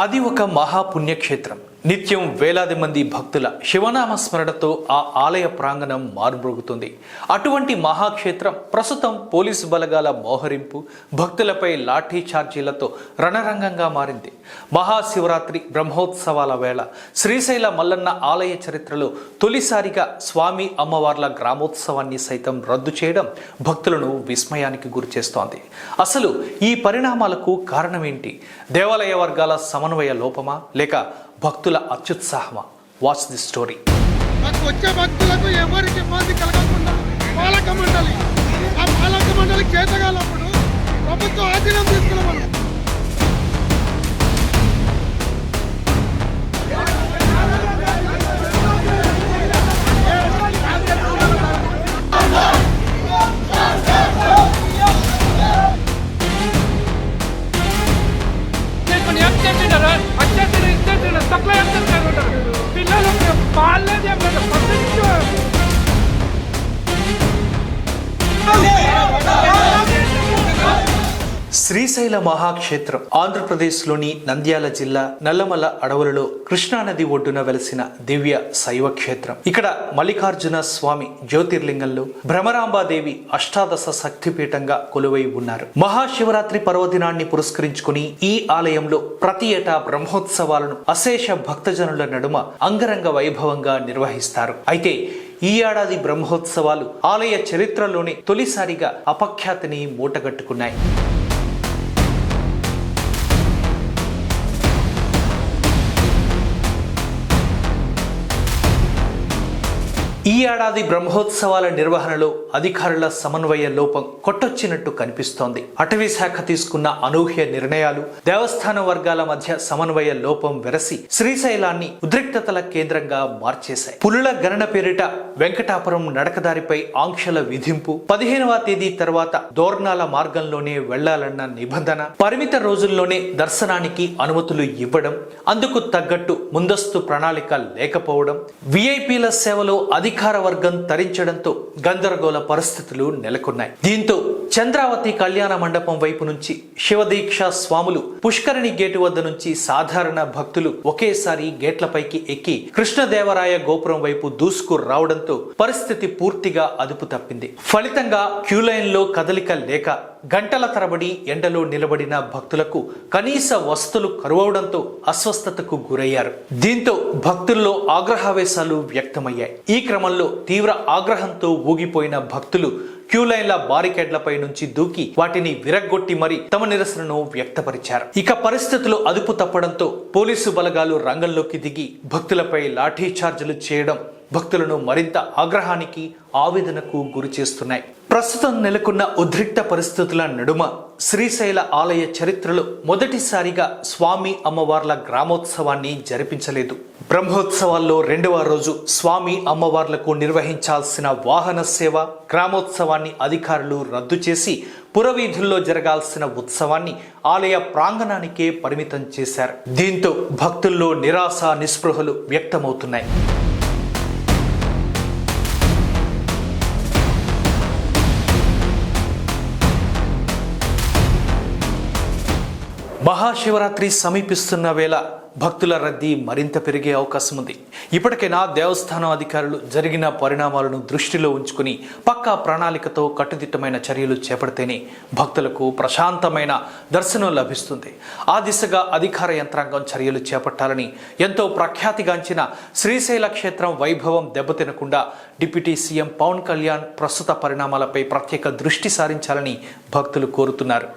అది ఒక మహాపుణ్యక్షేత్రం. నిత్యం వేలాది మంది భక్తుల శివనామ స్మరణతో ఆ ఆలయ ప్రాంగణం మారుమ్రోగుతుంది. అటువంటి మహాక్షేత్రం ప్రస్తుతం పోలీసు బలగాల మోహరింపు, భక్తులపై లాఠీ చార్జీలతో రణరంగంగా మారింది. మహాశివరాత్రి బ్రహ్మోత్సవాల వేళ శ్రీశైల మల్లన్న ఆలయ చరిత్రలో తొలిసారిగా స్వామి అమ్మవార్ల గ్రామోత్సవాన్ని సైతం రద్దు చేయడం భక్తులను విస్మయానికి గురిచేస్తోంది. అసలు ఈ పరిణామాలకు కారణమేంటి? దేవాలయ వర్గాల సమన్వయ లోపమా, లేక భక్తుల అత్యుత్సాహమా? Watch the story. వచ్చే భక్తులకు ఎవరికి ఇబ్బంది కలగకుండా పాలక మండలి చేతగాలప్పుడు ప్రభుత్వం ఆధీనం తీసుకున్నామని శ్రీశైల మహాక్షేత్రం ఆంధ్రప్రదేశ్లోని నంద్యాల జిల్లా నల్లమల అడవులలో కృష్ణానది ఒడ్డున వెలసిన దివ్య శైవ క్షేత్రం. ఇక్కడ మల్లికార్జున స్వామి జ్యోతిర్లింగంలో భ్రమరాంబాదేవి అష్టాదశ శక్తిపీఠంగా కొలువై ఉన్నారు. మహాశివరాత్రి పర్వదినాన్ని పురస్కరించుకుని ఈ ఆలయంలో ప్రతి ఏటా బ్రహ్మోత్సవాలను అశేష భక్తజనుల నడుమ అంగరంగ వైభవంగా నిర్వహిస్తారు. అయితే ఈ ఏడాది బ్రహ్మోత్సవాలు ఆలయ చరిత్రలోనే తొలిసారిగా అపఖ్యాతిని మూటగట్టుకున్నాయి. ఈ ఏడాది బ్రహ్మోత్సవాల నిర్వహణలో అధికారుల సమన్వయ లోపం కొట్టొచ్చినట్టు కనిపిస్తోంది. అటవీ శాఖ తీసుకున్న అనూహ్య నిర్ణయాలు, దేవస్థాన వర్గాల మధ్య సమన్వయ లోపం వెరసి శ్రీశైలాన్ని ఉద్రిక్తతల కేంద్రంగా మార్చేశాయి. పులుల గణన పేరిట వెంకటాపురం నడకదారిపై ఆంక్షల విధింపు, 15వ తేదీ తర్వాత దోర్నాల మార్గంలోనే వెళ్లాలన్న నిబంధన, పరిమిత రోజుల్లోనే దర్శనానికి అనుమతులు ఇవ్వడం, అందుకు తగ్గట్టు ముందస్తు ప్రణాళిక లేకపోవడం, విఐపీల సేవలో అధికార వర్గం తరించడంతో గందరగోళ పరిస్థితులు నెలకొన్నాయి. దీంతో చంద్రావతి కళ్యాణ మండపం వైపు నుంచి శివదీక్ష స్వాములు, పుష్కరిణి గేటు వద్ద నుంచి సాధారణ భక్తులు ఒకేసారి గేట్లపైకి ఎక్కి కృష్ణదేవరాయ గోపురం వైపు దూసుకు రావడంతో పరిస్థితి పూర్తిగా అదుపు తప్పింది. ఫలితంగా క్యూలైన్లో కదలిక లేక గంటల తరబడి ఎండలో నిలబడిన భక్తులకు కనీస వసతులు కరువవడంతో అస్వస్థతకు గురయ్యారు. దీంతో భక్తుల్లో ఆగ్రహావేశాలు వ్యక్తమయ్యాయి. ఈ క్రమంలో తీవ్ర ఆగ్రహంతో ఊగిపోయిన భక్తులు క్యూలైన్ల బారికేడ్లపై నుంచి దూకి వాటిని విరగ్గొట్టి మరీ తమ నిరసనను వ్యక్తపరిచారు. ఇక పరిస్థితులు అదుపు తప్పడంతో పోలీసు బలగాలు రంగంలోకి దిగి భక్తులపై లాఠీ చార్జీలు చేయడం భక్తులను మరింత ఆగ్రహానికి, ఆవేదనకు గురి చేస్తున్నాయి. ప్రస్తుతం నెలకొన్న ఉద్రిక్త పరిస్థితుల నడుమ శ్రీశైల ఆలయ చరిత్రలో మొదటిసారిగా స్వామి అమ్మవార్ల గ్రామోత్సవాన్ని జరిపించలేదు. బ్రహ్మోత్సవాల్లో 2వ రోజు స్వామి అమ్మవార్లకు నిర్వహించాల్సిన వాహన సేవ, గ్రామోత్సవాన్ని అధికారులు రద్దు చేసి పురవీధుల్లో జరగాల్సిన ఉత్సవాన్ని ఆలయ ప్రాంగణానికే పరిమితం చేశారు. దీంతో భక్తుల్లో నిరాశ, నిస్పృహలు వ్యక్తమవుతున్నాయి. మహాశివరాత్రి సమీపిస్తున్న వేళ భక్తుల రద్దీ మరింత పెరిగే అవకాశం ఉంది. ఇప్పటికైనా దేవస్థానం అధికారులు జరిగిన పరిణామాలను దృష్టిలో ఉంచుకుని పక్కా ప్రణాళికతో కట్టుదిట్టమైన చర్యలు చేపడితేనే భక్తులకు ప్రశాంతమైన దర్శనం లభిస్తుంది. ఆ దిశగా అధికార యంత్రాంగం చర్యలు చేపట్టాలని, ఎంతో ప్రఖ్యాతిగాంచిన శ్రీశైల క్షేత్రం వైభవం దెబ్బతినకుండా డిప్యూటీ సీఎం పవన్ కళ్యాణ్ ప్రస్తుత పరిణామాలపై ప్రత్యేక దృష్టి సారించాలని భక్తులు కోరుతున్నారు.